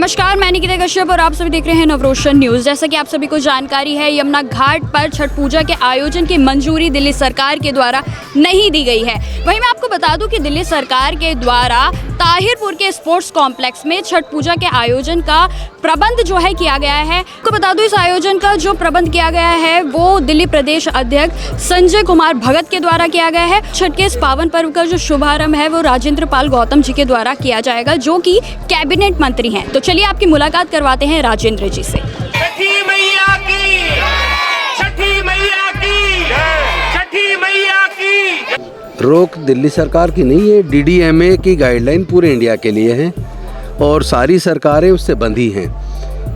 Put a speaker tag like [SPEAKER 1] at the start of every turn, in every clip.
[SPEAKER 1] नमस्कार, मैं निकिता कश्यप और आप सभी देख रहे हैं नवरोशन न्यूज़। जैसा कि आप सभी को जानकारी है, यमुना घाट पर छठ पूजा के आयोजन की मंजूरी दिल्ली सरकार के द्वारा नहीं दी गई है। वहीं मैं आपको बता दूं कि दिल्ली सरकार के द्वारा ताहिरपुर के स्पोर्ट्स कॉम्प्लेक्स में छठ पूजा के आयोजन का प्रबंध जो है किया गया है। आपको बता दूं, इस आयोजन का जो प्रबंध किया गया है वो दिल्ली प्रदेश अध्यक्ष संजय कुमार भगत के द्वारा किया गया है। छठ के इस पावन पर्व का जो शुभारंभ है वो राजेंद्र पाल गौतम जी के द्वारा किया जाएगा, जो कि कैबिनेट मंत्री हैं। तो चलिए आपकी मुलाकात करवाते हैं राजेंद्र जी से।
[SPEAKER 2] छठी मैया की, छठी मैया की, छठी मैया की।
[SPEAKER 3] रोक दिल्ली सरकार की नहीं है, DDMA की गाइडलाइन पूरे इंडिया के लिए है और सारी सरकारें उससे बंधी हैं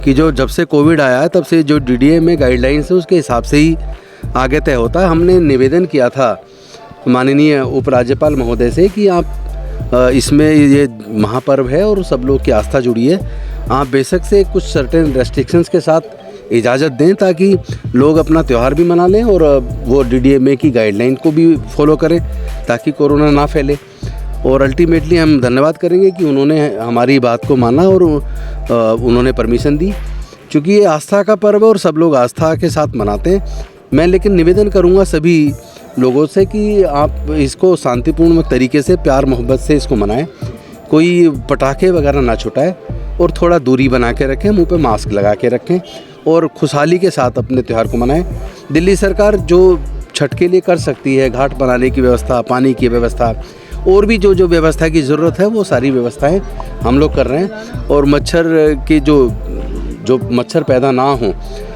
[SPEAKER 3] कि जो जब से कोविड आया है तब से जो DDMA गाइडलाइंस है उसके हिसाब से ही आगे तय होता है। हमने निवेदन किया था माननीय उपराज्यपाल महोदय से कि आप इसमें ये महापर्व है और सब लोग की आस्था जुड़ी है, आप बेशक से कुछ सर्टेन रेस्ट्रिक्शंस के साथ इजाज़त दें ताकि लोग अपना त्यौहार भी मना लें और वो DDMA की गाइडलाइन को भी फॉलो करें ताकि कोरोना ना फैले। और अल्टीमेटली हम धन्यवाद करेंगे कि उन्होंने हमारी बात को माना और उन्होंने परमिशन दी, क्योंकि ये आस्था का पर्व है और सब लोग आस्था के साथ मनाते हैं। मैं लेकिन निवेदन करूँगा सभी लोगों से कि आप इसको शांतिपूर्ण तरीके से प्यार मोहब्बत से इसको मनाएं, कोई पटाखे वगैरह ना छुटाए और थोड़ा दूरी बना के रखें, मुंह पे मास्क लगा के रखें और खुशहाली के साथ अपने त्यौहार को मनाएं। दिल्ली सरकार जो छठ के लिए कर सकती है, घाट बनाने की व्यवस्था, पानी की व्यवस्था और भी जो व्यवस्था की ज़रूरत है वो सारी व्यवस्थाएं हम लोग कर रहे हैं। और मच्छर के जो मच्छर पैदा ना हों,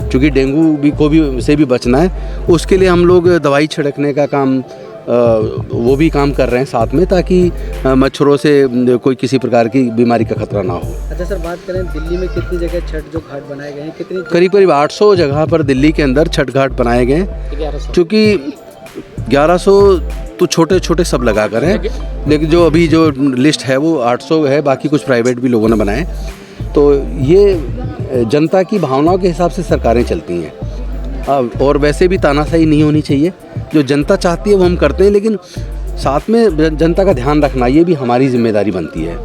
[SPEAKER 3] क्योंकि डेंगू से भी बचना है, उसके लिए हम लोग दवाई छिड़कने का काम वो भी काम कर रहे हैं साथ में, ताकि मच्छरों से कोई किसी प्रकार की बीमारी का खतरा ना हो।
[SPEAKER 4] अच्छा सर, बात करें दिल्ली में कितनी जगह छठ जो घाट बनाए गए हैं, कितनी?
[SPEAKER 3] करीब 800 जगह पर दिल्ली के अंदर छठ घाट बनाए गए हैं, क्योंकि 1100 तो छोटे छोटे सब लगा कर हैं, लेकिन जो अभी जो लिस्ट है वो 800 है, बाकी कुछ प्राइवेट भी लोगों ने बनाए। तो ये जनता की भावनाओं के हिसाब से सरकारें चलती हैं और वैसे भी तानाशाही नहीं होनी चाहिए। जो जनता चाहती है वो हम करते हैं, लेकिन साथ में जनता का ध्यान रखना ये भी हमारी जिम्मेदारी बनती है।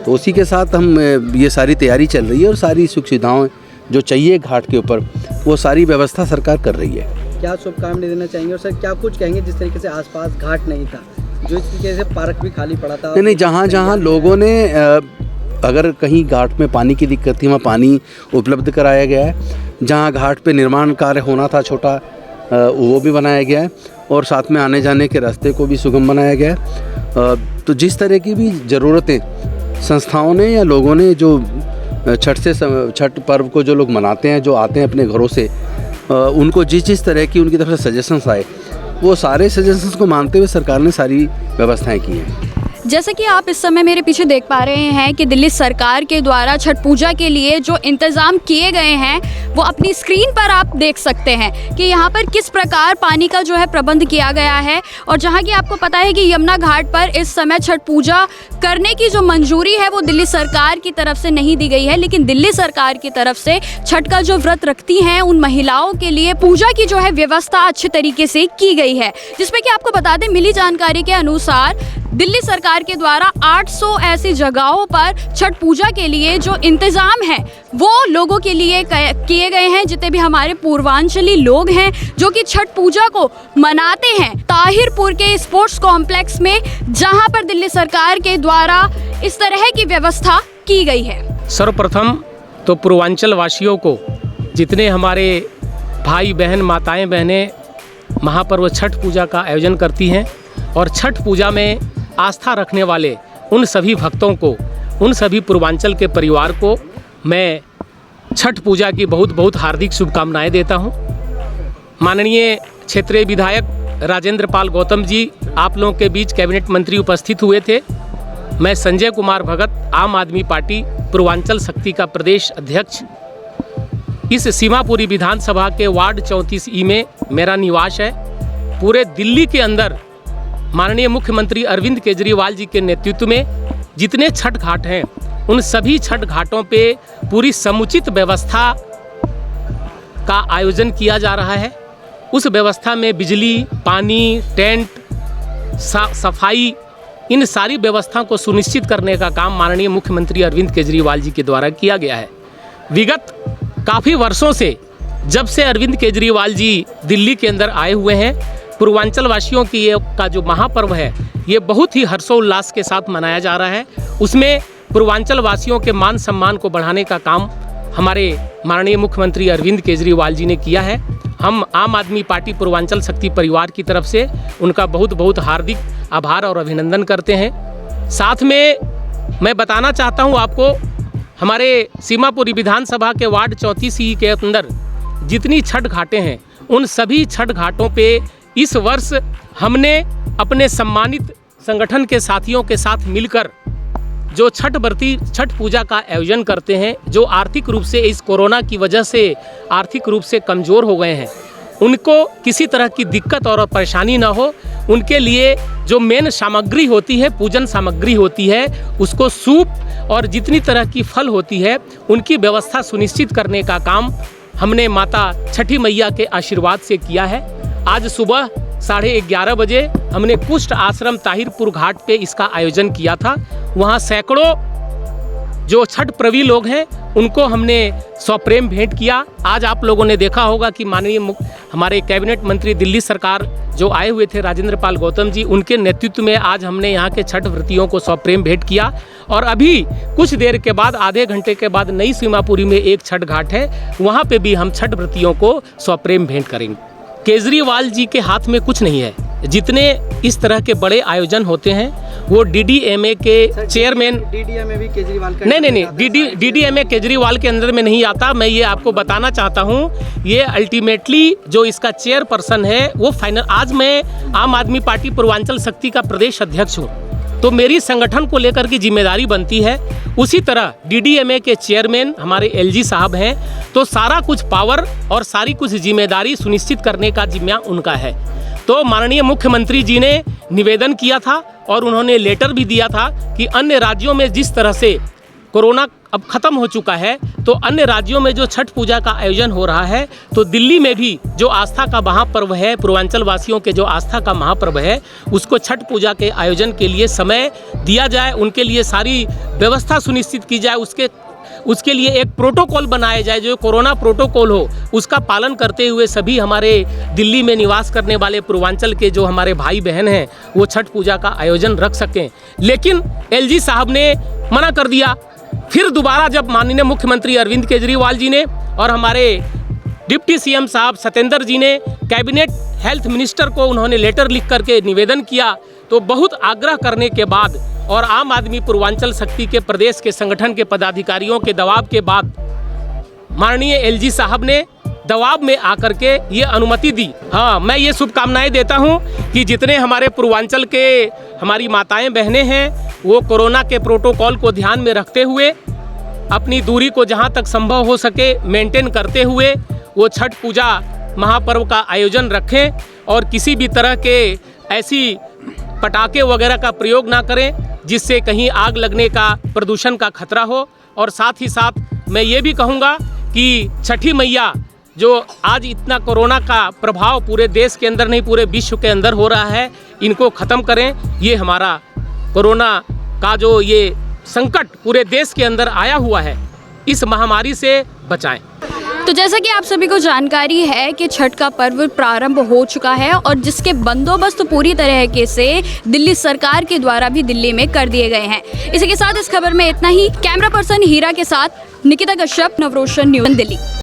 [SPEAKER 3] तो उसी के साथ हम ये सारी तैयारी चल रही है और सारी सुख सुविधाएँ जो चाहिए घाट के ऊपर वो सारी व्यवस्था सरकार कर रही है।
[SPEAKER 4] क्या शुभकामनाएं देना चाहेंगे और सर क्या कुछ कहेंगे जिस तरीके से आसपास घाट नहीं था, जो इस तरीके से पार्क भी खाली पड़ा था?
[SPEAKER 3] नहीं, जहाँ लोगों ने अगर कहीं घाट में पानी की दिक्कत थी वहाँ पानी उपलब्ध कराया गया है। जहाँ घाट पे निर्माण कार्य होना था छोटा, वो भी बनाया गया है और साथ में आने जाने के रास्ते को भी सुगम बनाया गया है। तो जिस तरह की भी ज़रूरतें संस्थाओं ने या लोगों ने जो छठ पर्व को जो लोग मनाते हैं, जो आते हैं अपने घरों से, उनको जिस तरह की उनकी तरफ से सजेशंस आए, वो सारे सजेशंस को मानते हुए सरकार ने सारी व्यवस्थाएं की हैं।
[SPEAKER 1] जैसे कि आप इस समय मेरे पीछे देख पा रहे हैं कि दिल्ली सरकार के द्वारा छठ पूजा के लिए जो इंतज़ाम किए गए हैं वो अपनी स्क्रीन पर आप देख सकते हैं कि यहाँ पर किस प्रकार पानी का जो है प्रबंध किया गया है। और जहाँ की आपको पता है कि यमुना घाट पर इस समय छठ पूजा करने की जो मंजूरी है वो दिल्ली सरकार की तरफ से नहीं दी गई है, लेकिन दिल्ली सरकार की तरफ से छठ का जो व्रत रखती हैं उन महिलाओं के लिए पूजा की जो है व्यवस्था अच्छे तरीके से की गई है। जिसमें कि आपको बता दें, मिली जानकारी के अनुसार दिल्ली सरकार के द्वारा 800 ऐसी जगहों पर छठ पूजा के लिए जो इंतज़ाम है वो लोगों के लिए किए गए हैं। जितने भी हमारे पूर्वांचली लोग हैं जो कि छठ पूजा को मनाते हैं ताहिरपुर के स्पोर्ट्स कॉम्प्लेक्स में, जहां पर दिल्ली सरकार के द्वारा इस तरह की व्यवस्था की गई है।
[SPEAKER 5] सर्वप्रथम तो पूर्वांचल वासियों को, जितने हमारे भाई बहन माताएं बहनें महापर्व छठ पूजा का आयोजन करती हैं और छठ पूजा में आस्था रखने वाले उन सभी भक्तों को, उन सभी पूर्वांचल के परिवार को मैं छठ पूजा की बहुत बहुत हार्दिक शुभकामनाएं देता हूं। माननीय क्षेत्रीय विधायक राजेंद्र पाल गौतम जी आप लोगों के बीच कैबिनेट मंत्री उपस्थित हुए थे। मैं संजय कुमार भगत, आम आदमी पार्टी पूर्वांचल शक्ति का प्रदेश अध्यक्ष, इस सीमापुरी विधानसभा के वार्ड 34E में मेरा निवास है। पूरे दिल्ली के अंदर माननीय मुख्यमंत्री अरविंद केजरीवाल जी के नेतृत्व में जितने छठ घाट हैं उन सभी छठ घाटों पे पूरी समुचित व्यवस्था का आयोजन किया जा रहा है। उस व्यवस्था में बिजली, पानी, टेंट, सफाई इन सारी व्यवस्थाओं को सुनिश्चित करने का काम माननीय मुख्यमंत्री अरविंद केजरीवाल जी के द्वारा किया गया है। विगत काफ़ी वर्षों से जब से अरविंद केजरीवाल जी दिल्ली के अंदर आए हुए हैं, पूर्वांचल वासियों की ये का जो महापर्व है ये बहुत ही हर्षोल्लास के साथ मनाया जा रहा है। उसमें पूर्वांचल वासियों के मान सम्मान को बढ़ाने का काम हमारे माननीय मुख्यमंत्री अरविंद केजरीवाल जी ने किया है। हम आम आदमी पार्टी पूर्वांचल शक्ति परिवार की तरफ से उनका बहुत बहुत हार्दिक आभार और अभिनंदन करते हैं। साथ में मैं बताना चाहता हूं आपको, हमारे सीमापुरी विधानसभा के वार्ड 34 के अंदर जितनी छठ घाटें हैं उन सभी छठ घाटों पे इस वर्ष हमने अपने सम्मानित संगठन के साथियों के साथ मिलकर जो छठ व्रती छठ पूजा का आयोजन करते हैं, जो आर्थिक रूप से इस कोरोना की वजह से आर्थिक रूप से कमज़ोर हो गए हैं, उनको किसी तरह की दिक्कत और परेशानी ना हो, उनके लिए जो मेन सामग्री होती है, पूजन सामग्री होती है, उसको सूप और जितनी तरह की फल होती है उनकी व्यवस्था सुनिश्चित करने का काम हमने माता छठी मैया के आशीर्वाद से किया है। आज सुबह 11:30 बजे हमने कुष्ठ आश्रम ताहिरपुर घाट पे इसका आयोजन किया था। वहाँ सैकड़ों जो छठ प्रेमी लोग हैं उनको हमने सप्रेम भेंट किया। आज आप लोगों ने देखा होगा कि माननीय हमारे कैबिनेट मंत्री दिल्ली सरकार जो आए हुए थे राजेंद्र पाल गौतम जी, उनके नेतृत्व में आज हमने यहाँ के छठ व्रतियों को सप्रेम भेंट किया। और अभी कुछ देर के बाद, आधे घंटे के बाद, नई सीमापुरी में एक छठ घाट है, वहाँ पे भी हम छठ व्रतियों को सप्रेम भेंट करेंगे। केजरीवाल जी के हाथ में कुछ नहीं है। जितने इस तरह के बड़े आयोजन होते हैं वो DDMA के चेयरमैन,
[SPEAKER 4] DDMA भी केजरीवाल का
[SPEAKER 5] नहीं, DDMA केजरीवाल के अंदर में नहीं आता। मैं ये आपको बताना चाहता हूँ, ये अल्टीमेटली जो इसका चेयरपर्सन है वो फाइनल। आज मैं आम आदमी पार्टी पूर्वांचल शक्ति का प्रदेश अध्यक्ष हूँ, तो मेरी संगठन को लेकर की जिम्मेदारी बनती है। उसी तरह DDMA के चेयरमैन हमारे LG साहब हैं, तो सारा कुछ पावर और सारी कुछ जिम्मेदारी सुनिश्चित करने का जिम्मा उनका है। तो माननीय मुख्यमंत्री जी ने निवेदन किया था और उन्होंने लेटर भी दिया था कि अन्य राज्यों में जिस तरह से कोरोना अब ख़त्म हो चुका है, तो अन्य राज्यों में जो छठ पूजा का आयोजन हो रहा है, तो दिल्ली में भी जो आस्था का महापर्व है, पूर्वांचल वासियों के जो आस्था का महापर्व है, उसको छठ पूजा के आयोजन के लिए समय दिया जाए, उनके लिए सारी व्यवस्था सुनिश्चित की जाए, उसके लिए एक प्रोटोकॉल बनाया जाए, जो कोरोना प्रोटोकॉल हो उसका पालन करते हुए सभी हमारे दिल्ली में निवास करने वाले पूर्वांचल के जो हमारे भाई बहन हैं वो छठ पूजा का आयोजन रख सकें। लेकिन LG साहब ने मना कर दिया। फिर दोबारा जब माननीय मुख्यमंत्री अरविंद केजरीवाल जी ने और हमारे डिप्टी CM साहब सत्येंद्र जी ने कैबिनेट हेल्थ मिनिस्टर को उन्होंने लेटर लिख करके निवेदन किया, तो बहुत आग्रह करने के बाद और आम आदमी पूर्वांचल शक्ति के प्रदेश के संगठन के पदाधिकारियों के दबाव के बाद माननीय LG साहब ने दबाव में आकर के ये अनुमति दी। हाँ, मैं ये शुभकामनाएं देता हूँ कि जितने हमारे पूर्वांचल के हमारी माताएं बहनें हैं वो कोरोना के प्रोटोकॉल को ध्यान में रखते हुए अपनी दूरी को जहाँ तक संभव हो सके मेंटेन करते हुए वो छठ पूजा महापर्व का आयोजन रखें और किसी भी तरह के ऐसी पटाखे वगैरह का प्रयोग ना करें जिससे कहीं आग लगने का, प्रदूषण का खतरा हो। और साथ ही साथ मैं ये भी कहूँगा कि छठी मैया जो आज इतना कोरोना का प्रभाव पूरे देश के अंदर नहीं पूरे विश्व के अंदर हो रहा है, इनको ख़त्म करें। ये हमारा कोरोना का जो ये संकट पूरे देश के अंदर आया हुआ है, इस महामारी से बचाएं।
[SPEAKER 1] तो जैसा कि आप सभी को जानकारी है कि छठ का पर्व प्रारंभ हो चुका है और जिसके बंदोबस्त पूरी तरीके से दिल्ली सरकार के द्वारा भी दिल्ली में कर दिए गए हैं। इसी के साथ इस खबर में इतना ही। कैमरा पर्सन हीरा के साथ निकिता कश्यप, नवरोशन न्यूज़, दिल्ली।